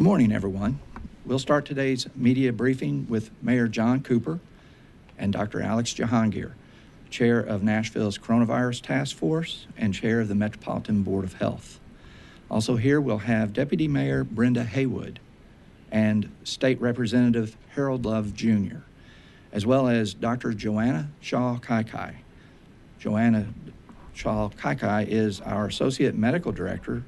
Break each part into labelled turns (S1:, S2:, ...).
S1: Good morning, everyone. We'll start today's media briefing with Mayor John Cooper and Dr. Alex Jahangir, Chair of Nashville's Coronavirus Task Force and Chair of the Metropolitan Board of Health. Also here we'll have Deputy Mayor Brenda Haywood and State Representative Harold Love Jr., as well as Dr. Joanna Shaw-Kaikai. Joanna Shaw-Kaikai is our Associate Medical Director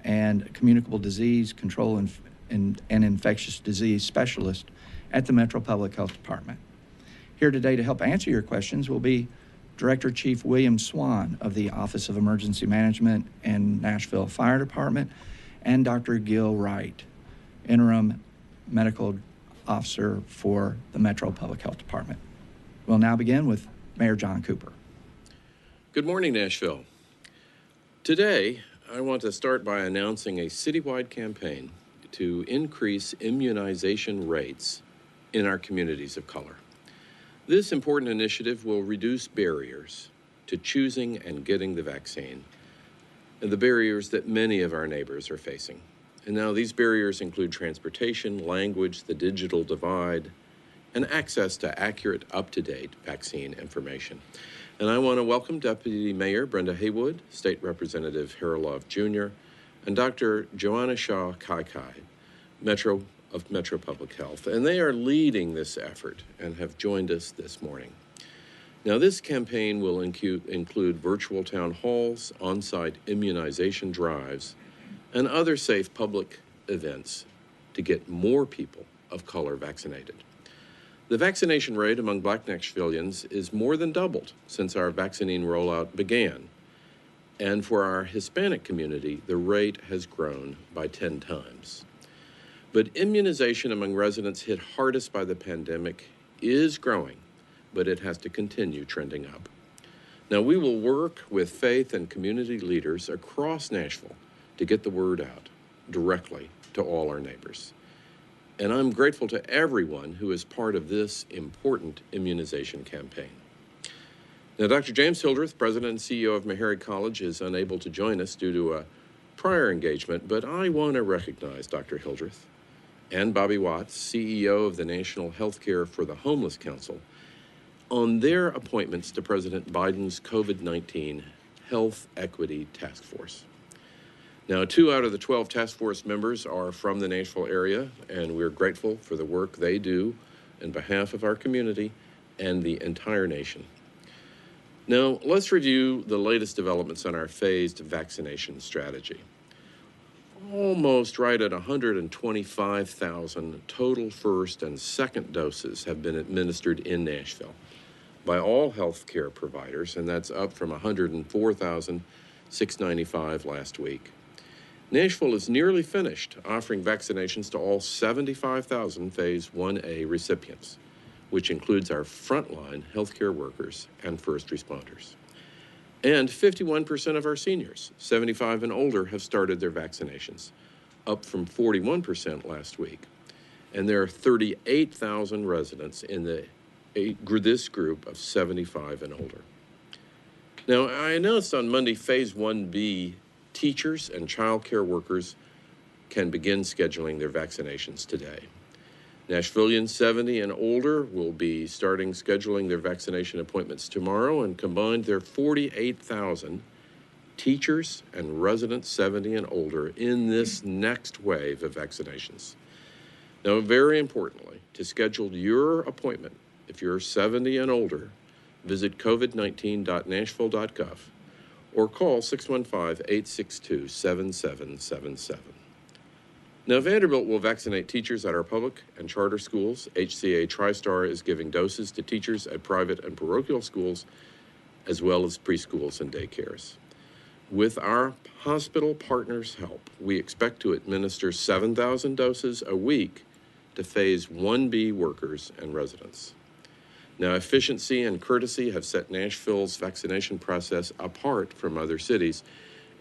S1: and Communicable Disease Control and Infectious Disease Specialist at the Metro Public Health Department. Here today to help answer your questions will be Director Chief William Swan of the Office of Emergency Management and Nashville Fire Department, and Dr. Gil Wright, Interim Medical Officer for the Metro Public Health Department. We'll now begin with Mayor John Cooper.
S2: Good morning, Nashville. Today, I want to start by announcing a citywide campaign to increase immunization rates in our communities of color. This important initiative will reduce barriers to choosing and getting the vaccine, and the barriers that many of our neighbors are facing. And now these barriers include transportation, language, the digital divide, and access to accurate, up-to-date vaccine information. And I want to welcome Deputy Mayor Brenda Haywood, State Representative Harold Love Jr., and Dr. Joanna Shaw-Kaikai, Metro Public Health. And they are leading this effort and have joined us this morning. Now, this campaign will include virtual town halls, on-site immunization drives, and other safe public events to get more people of color vaccinated. The vaccination rate among Black Nashvillians is more than doubled since our vaccine rollout began. And for our Hispanic community, the rate has grown by 10 times. But immunization among residents hit hardest by the pandemic is growing, but it has to continue trending up. Now, we will work with faith and community leaders across Nashville to get the word out directly to all our neighbors. And I'm grateful to everyone who is part of this important immunization campaign. Now, Dr. James Hildreth, President and CEO of Meharry College, is unable to join us due to a prior engagement, but I want to recognize Dr. Hildreth and Bobby Watts, CEO of the National Healthcare for the Homeless Council, on their appointments to President Biden's COVID-19 Health Equity Task Force. Now, 2 out of the 12 task force members are from the Nashville area, and we're grateful for the work they do on behalf of our community and the entire nation. Now, let's review the latest developments on our phased vaccination strategy. Almost right at 125,000 total first and second doses have been administered in Nashville by all healthcare providers, and that's up from 104,695 last week. Nashville is nearly finished offering vaccinations to all 75,000 Phase 1A recipients, which includes our frontline healthcare workers and first responders. And 51% of our seniors, 75 and older, have started their vaccinations, up from 41% last week. And there are 38,000 residents in this group of 75 and older. Now, I announced on Monday Phase 1B teachers and child care workers can begin scheduling their vaccinations today. Nashvillians 70 and older will be starting scheduling their vaccination appointments tomorrow, and combined there are 48,000 teachers and residents 70 and older in this next wave of vaccinations. Now, very importantly, to schedule your appointment, if you're 70 and older, visit covid19.nashville.gov or call 615-862-7777. Now, Vanderbilt will vaccinate teachers at our public and charter schools. HCA TriStar is giving doses to teachers at private and parochial schools, as well as preschools and daycares. With our hospital partners' help, we expect to administer 7,000 doses a week to Phase 1B workers and residents. Now, efficiency and courtesy have set Nashville's vaccination process apart from other cities,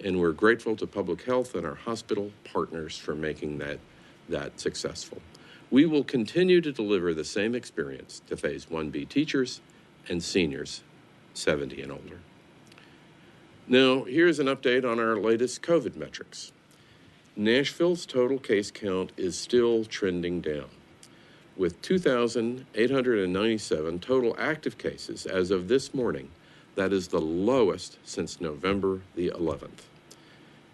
S2: and we're grateful to public health and our hospital partners for making that successful. We will continue to deliver the same experience to Phase 1B teachers and seniors 70 and older. Now, here's an update on our latest COVID metrics. Nashville's total case count is still trending down, with 2,897 total active cases as of this morning. That is the lowest since November the 11th.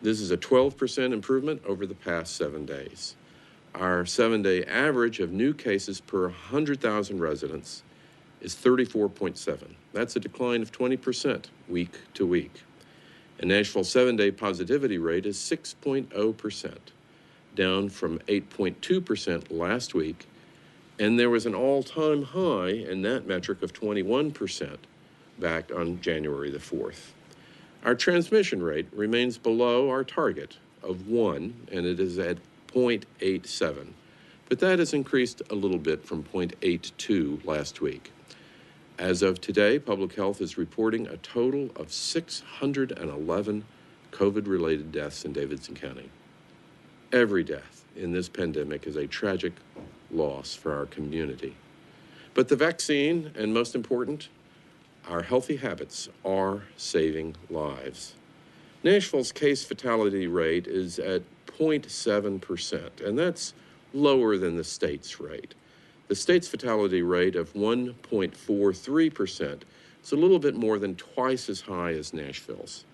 S2: This is a 12% improvement over the past 7 days. Our 7-day average of new cases per 100,000 residents is 34.7. That's a decline of 20% week to week. And Nashville's 7-day positivity rate is 6.0%, down from 8.2% last week. And there was an all-time high in that metric of 21% back on January the 4th. Our transmission rate remains below our target of 1, and it is at 0.87. But that has increased a little bit from 0.82 last week. As of today, Public Health is reporting a total of 611 COVID-related deaths in Davidson County. Every death in this pandemic is a tragic loss for our community. But the vaccine, and most important, our healthy habits are saving lives. Nashville's case fatality rate is at 0.7%, and that's lower than the state's rate. The state's fatality rate of 1.43% is a little bit more than twice as high as Nashville's.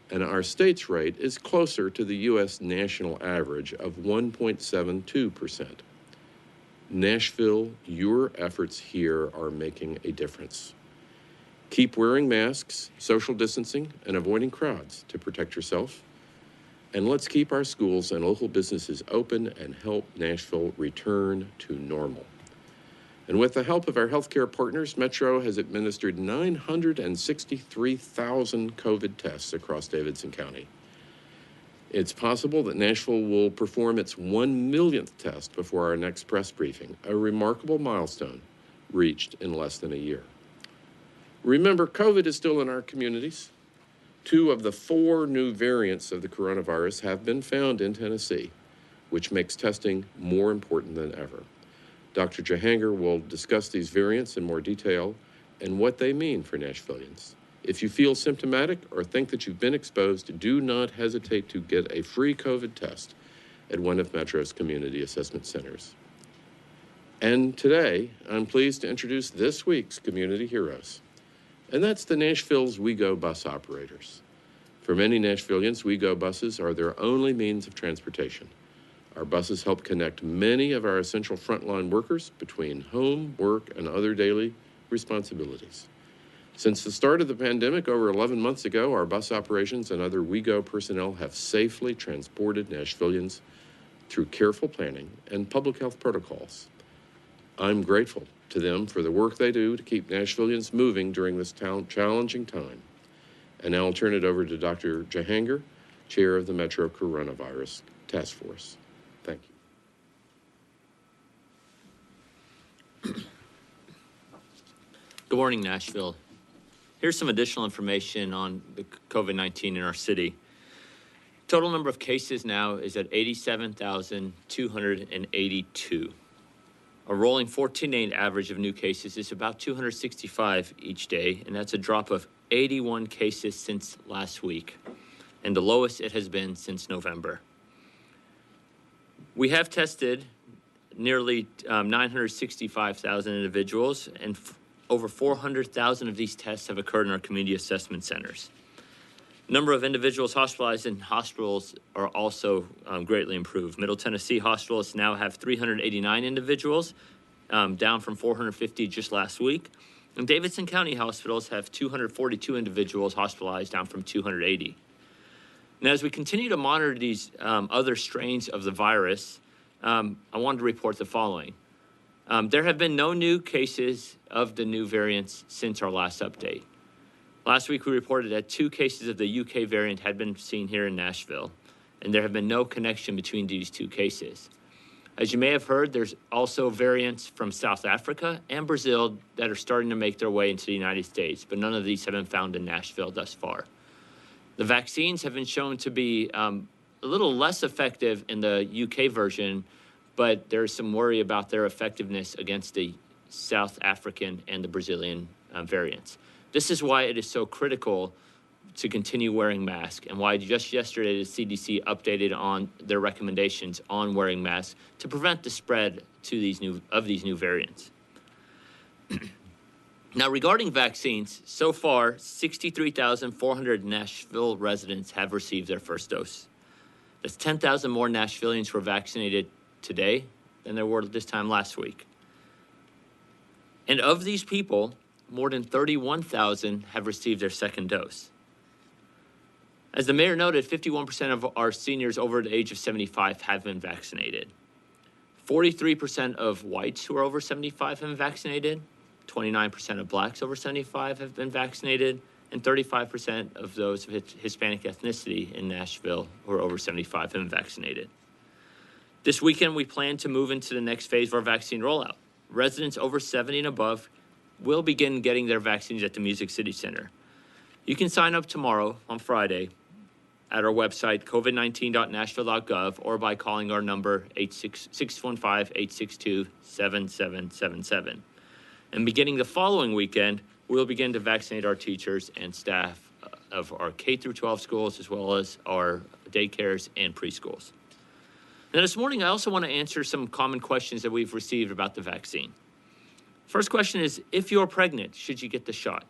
S2: And our state's rate is closer to the U.S. national average of 1.72%. Nashville, your efforts here are making a difference. Keep wearing masks, social distancing, and avoiding crowds to protect yourself. And let's keep our schools and local businesses open and help Nashville return to normal. And with the help of our healthcare partners, Metro has administered 963,000 COVID tests across Davidson County. It's possible that Nashville will perform its 1 millionth test before our next press briefing, a remarkable milestone reached in less than a year. Remember, COVID is still in our communities. 2 of the 4 new variants of the coronavirus have been found in Tennessee, which makes testing more important than ever. Dr. Jahangir will discuss these variants in more detail and what they mean for Nashvillians. If you feel symptomatic or think that you've been exposed, do not hesitate to get a free COVID test at one of Metro's community assessment centers. And today, I'm pleased to introduce this week's community heroes, and that's the Nashville's WeGo bus operators. For many Nashvillians, WeGo buses are their only means of transportation. Our buses help connect many of our essential frontline workers between home, work, and other daily responsibilities. Since the start of the pandemic over 11 months ago, our bus operations and other WeGo personnel have safely transported Nashvillians through careful planning and public health protocols. I'm grateful to them for the work they do to keep Nashvillians moving during this challenging time. And now I'll turn it over to Dr. Jahangir, Chair of the Metro Coronavirus Task Force. Thank you.
S3: Good morning, Nashville. Here's some additional information on the COVID-19 in our city. Total number of cases now is at 87,282. A rolling 14-day average of new cases is about 265 each day, and that's a drop of 81 cases since last week, and the lowest it has been since November. We have tested nearly 965,000 individuals, and over 400,000 of these tests have occurred in our community assessment centers. Number of individuals hospitalized in hospitals are also greatly improved. Middle Tennessee hospitals now have 389 individuals, down from 450 just last week. And Davidson County hospitals have 242 individuals hospitalized, down from 280. Now, as we continue to monitor these other strains of the virus, I wanted to report the following. There have been no new cases of the new variants since our last update. Last week, we reported that 2 cases of the UK variant had been seen here in Nashville, and there have been no connection between these 2 cases. As you may have heard, there's also variants from South Africa and Brazil that are starting to make their way into the United States, but none of these have been found in Nashville thus far. The vaccines have been shown to be a little less effective in the UK version, but there's some worry about their effectiveness against the South African and the Brazilian variants. This is why it is so critical to continue wearing masks, and why just yesterday the CDC updated on their recommendations on wearing masks to prevent the spread to these new variants. Now, regarding vaccines, so far 63,400 Nashville residents have received their first dose. That's 10,000 more Nashvillians were vaccinated today than there were this time last week. And of these people, more than 31,000 have received their second dose. As the mayor noted, 51% of our seniors over the age of 75 have been vaccinated. 43% of whites who are over 75 have been vaccinated. 29% of blacks over 75 have been vaccinated. And 35% of those of Hispanic ethnicity in Nashville who are over 75 have been vaccinated. This weekend, we plan to move into the next phase of our vaccine rollout. Residents over 70 and above will begin getting their vaccines at the Music City Center. You can sign up tomorrow on Friday at our website, covid19.nashville.gov, or by calling our number 615-862-7777. And beginning the following weekend, we'll begin to vaccinate our teachers and staff of our K-12 schools, as well as our daycares and preschools. Now, this morning, I also want to answer some common questions that we've received about the vaccine. First question is, if you're pregnant, should you get the shot?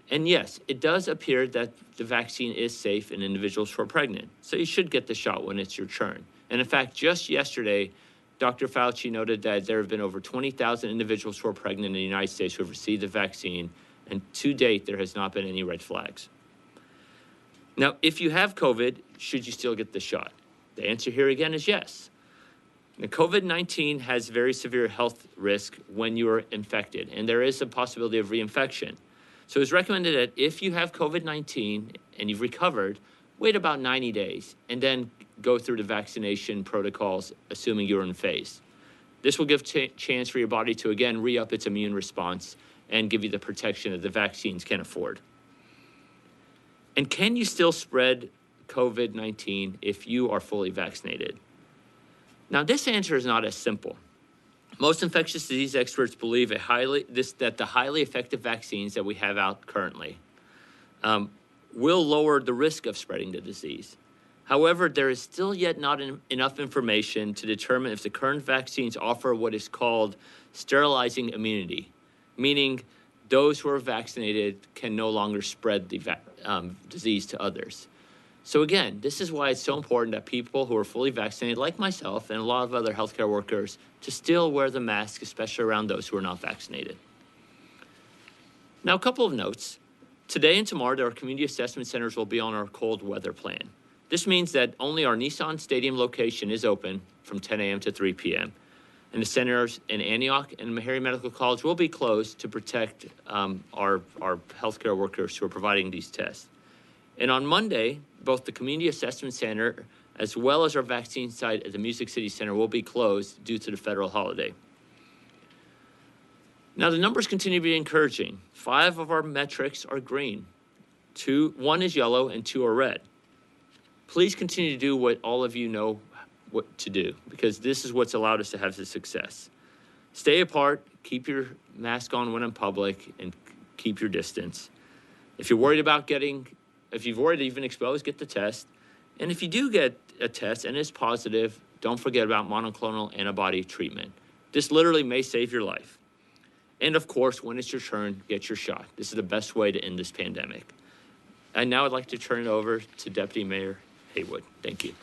S3: And yes, it does appear that the vaccine is safe in individuals who are pregnant, so you should get the shot when it's your turn. And in fact, just yesterday, Dr. Fauci noted that there have been over 20,000 individuals who are pregnant in the United States who have received the vaccine, and to date, there has not been any red flags. Now, if you have COVID, should you still get the shot? The answer here again is yes. Now, COVID-19 has very severe health risk when you are infected, and there is a possibility of reinfection. So it's recommended that if you have COVID-19 and you've recovered, wait about 90 days and then go through the vaccination protocols, assuming you're in phase. This will give chance for your body to, again, re-up its immune response and give you the protection that the vaccines can afford. And can you still spread COVID-19 if you are fully vaccinated? Now, this answer is not as simple. Most infectious disease experts believe that the highly effective vaccines that we have out currently will lower the risk of spreading the disease. However, there is still yet not enough information to determine if the current vaccines offer what is called sterilizing immunity, meaning those who are vaccinated can no longer spread the disease to others. So again, this is why it's so important that people who are fully vaccinated, like myself and a lot of other healthcare workers, to still wear the mask, especially around those who are not vaccinated. Now, a couple of notes. Today and tomorrow, our community assessment centers will be on our cold weather plan. This means that only our Nissan Stadium location is open from 10 a.m. to 3 p.m. And the centers in Antioch and Meharry Medical College will be closed to protect our healthcare workers who are providing these tests. And on Monday, both the Community Assessment Center as well as our vaccine site at the Music City Center will be closed due to the federal holiday. Now, the numbers continue to be encouraging. 5 of our metrics are green. 1 is yellow and 2 are red. Please continue to do what all of you know what to do, because this is what's allowed us to have this success. Stay apart, keep your mask on when in public, and keep your distance. If you've already been exposed, get the test. And if you do get a test and it's positive, don't forget about monoclonal antibody treatment. This literally may save your life. And of course, when it's your turn, get your shot. This is the best way to end this pandemic. And now I'd like to turn it over to Deputy Mayor Haywood. Thank you.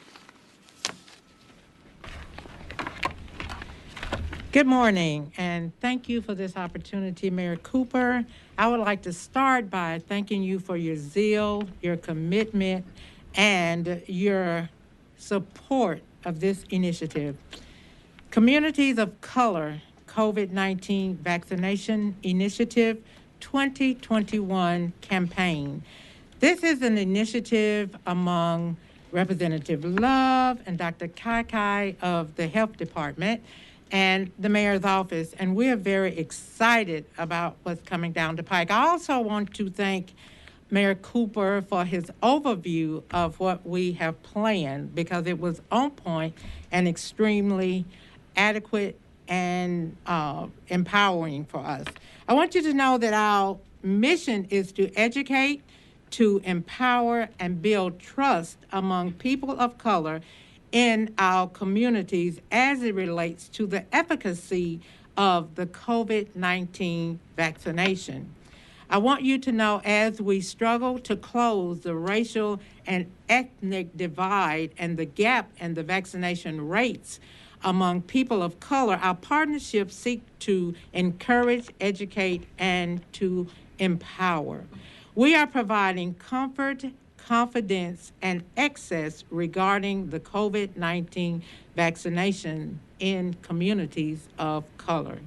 S4: Good morning, and thank you for this opportunity, Mayor Cooper. I would like to start by thanking you for your zeal, your commitment, and your support of this initiative. Communities of Color COVID-19 Vaccination Initiative 2021 campaign. This is an initiative among Representative Love and Dr. Kai of the Health Department and the mayor's office, and we're very excited about what's coming down the pike. I also want to thank Mayor Cooper for his overview of what we have planned, because it was on point and extremely adequate and empowering for us. I want you to know that our mission is to educate, to empower and build trust among people of color in our communities as it relates to the efficacy of the COVID-19 vaccination. I want you to know, as we struggle to close the racial and ethnic divide and the gap in the vaccination rates among people of color, our partnerships seek to encourage, educate, and to empower. We are providing comfort, confidence, and access regarding the COVID-19 vaccination in communities of color.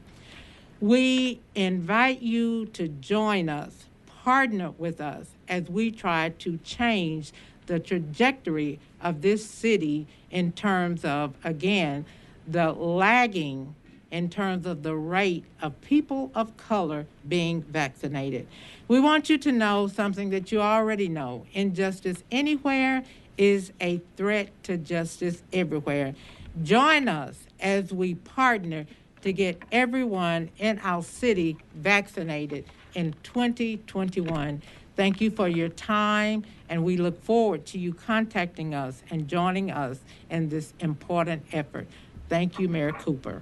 S4: We invite you to join us, partner with us as we try to change the trajectory of this city in terms of, again, the lagging in terms of the rate of people of color being vaccinated. We want you to know something that you already know. Injustice anywhere is a threat to justice everywhere. Join us as we partner to get everyone in our city vaccinated in 2021. Thank you for your time, and we look forward to you contacting us and joining us in this important effort. Thank you, Mayor Cooper.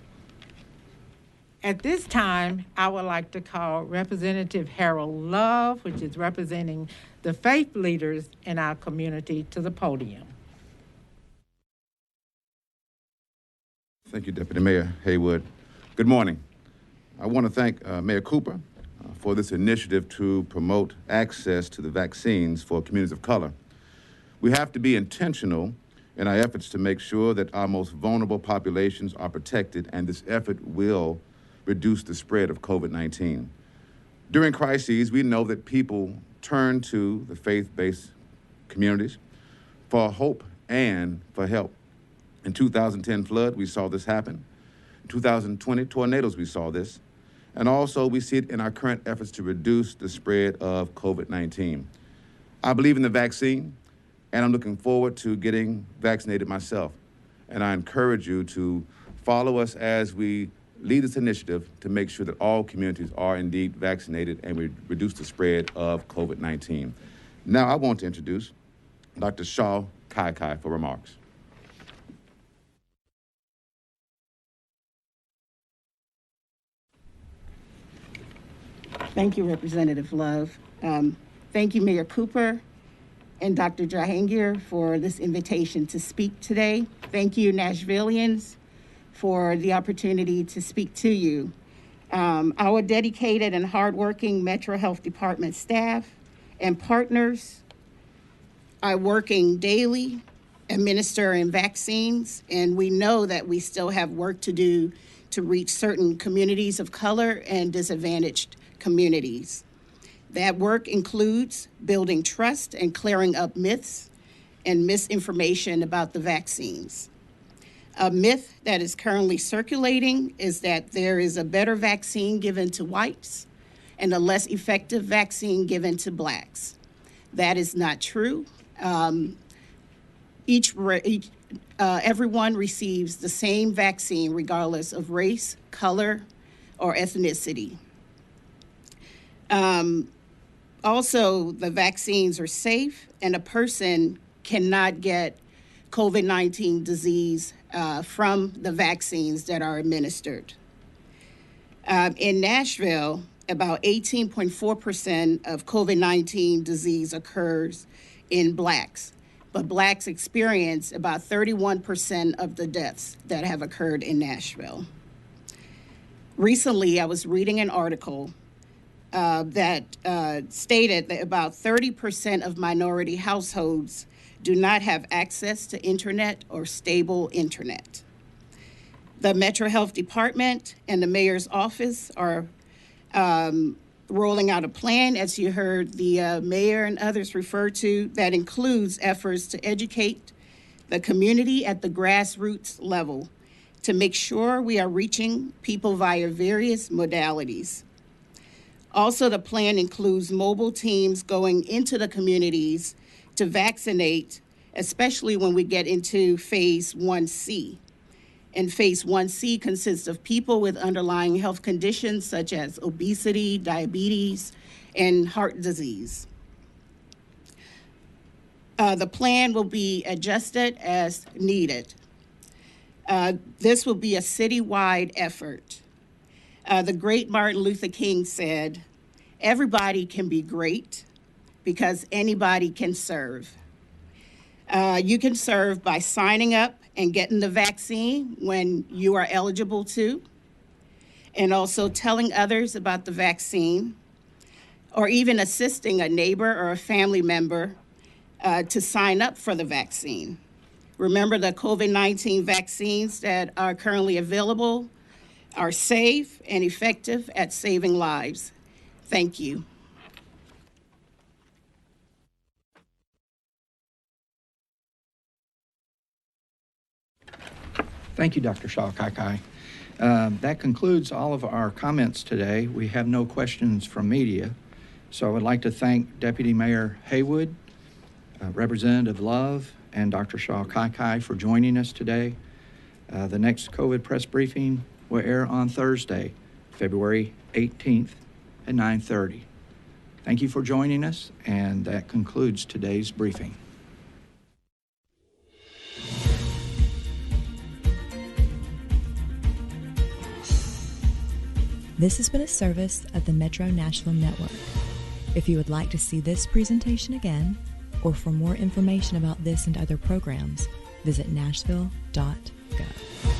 S4: At this time, I would like to call Representative Harold Love, which is representing the faith leaders in our community, to the podium.
S5: Thank you, Deputy Mayor Haywood. Good morning. I want to thank Mayor Cooper for this initiative to promote access to the vaccines for communities of color. We have to be intentional in our efforts to make sure that our most vulnerable populations are protected, and this effort will reduce the spread of COVID-19. During crises, we know that people turn to the faith-based communities for hope and for help. In 2010 flood, we saw this happen. In 2020 tornadoes, we saw this. And also we see it in our current efforts to reduce the spread of COVID-19. I believe in the vaccine, and I'm looking forward to getting vaccinated myself. And I encourage you to follow us as we lead this initiative to make sure that all communities are indeed vaccinated and we reduce the spread of COVID-19. Now I want to introduce Dr. Shaw Kai for remarks.
S6: Thank you, Representative Love. Thank you, Mayor Cooper and Dr. Jahangir, for this invitation to speak today. Thank you, Nashvillians, for the opportunity to speak to you. Our dedicated and hardworking Metro Health Department staff and partners are working daily, administering vaccines, and we know that we still have work to do to reach certain communities of color and disadvantaged communities. That work includes building trust and clearing up myths and misinformation about the vaccines. A myth that is currently circulating is that there is a better vaccine given to whites and a less effective vaccine given to blacks. That is not true. Everyone receives the same vaccine regardless of race, color, or ethnicity. Also, the vaccines are safe, and a person cannot get COVID-19 disease from the vaccines that are administered. In Nashville, about 18.4% of COVID-19 disease occurs in blacks, but blacks experience about 31% of the deaths that have occurred in Nashville. Recently, I was reading an article that stated that about 30% of minority households do not have access to internet or stable internet. The Metro Health Department and the mayor's office are rolling out a plan, as you heard the mayor and others refer to, that includes efforts to educate the community at the grassroots level to make sure we are reaching people via various modalities. Also, the plan includes mobile teams going into the communities to vaccinate, especially when we get into phase 1C. And phase 1C consists of people with underlying health conditions such as obesity, diabetes, and heart disease. The plan will be adjusted as needed. This will be a citywide effort. The great Martin Luther King said, "Everybody can be great because anybody can serve." You can serve by signing up and getting the vaccine when you are eligible to, and also telling others about the vaccine, or even assisting a neighbor or a family member to sign up for the vaccine. Remember, the COVID-19 vaccines that are currently available are safe and effective at saving lives. Thank you.
S1: Thank you, Dr. Shaw Kai. That concludes all of our comments today. We have no questions from media. So I would like to thank Deputy Mayor Haywood, Representative Love, and Dr. Shaw Kai for joining us today. The next COVID press briefing will air on Thursday, February 18th at 9:30. Thank you for joining us, and that concludes today's briefing.
S7: This has been a service of the Metro Nashville Network. If you would like to see this presentation again, or for more information about this and other programs, visit nashville.gov.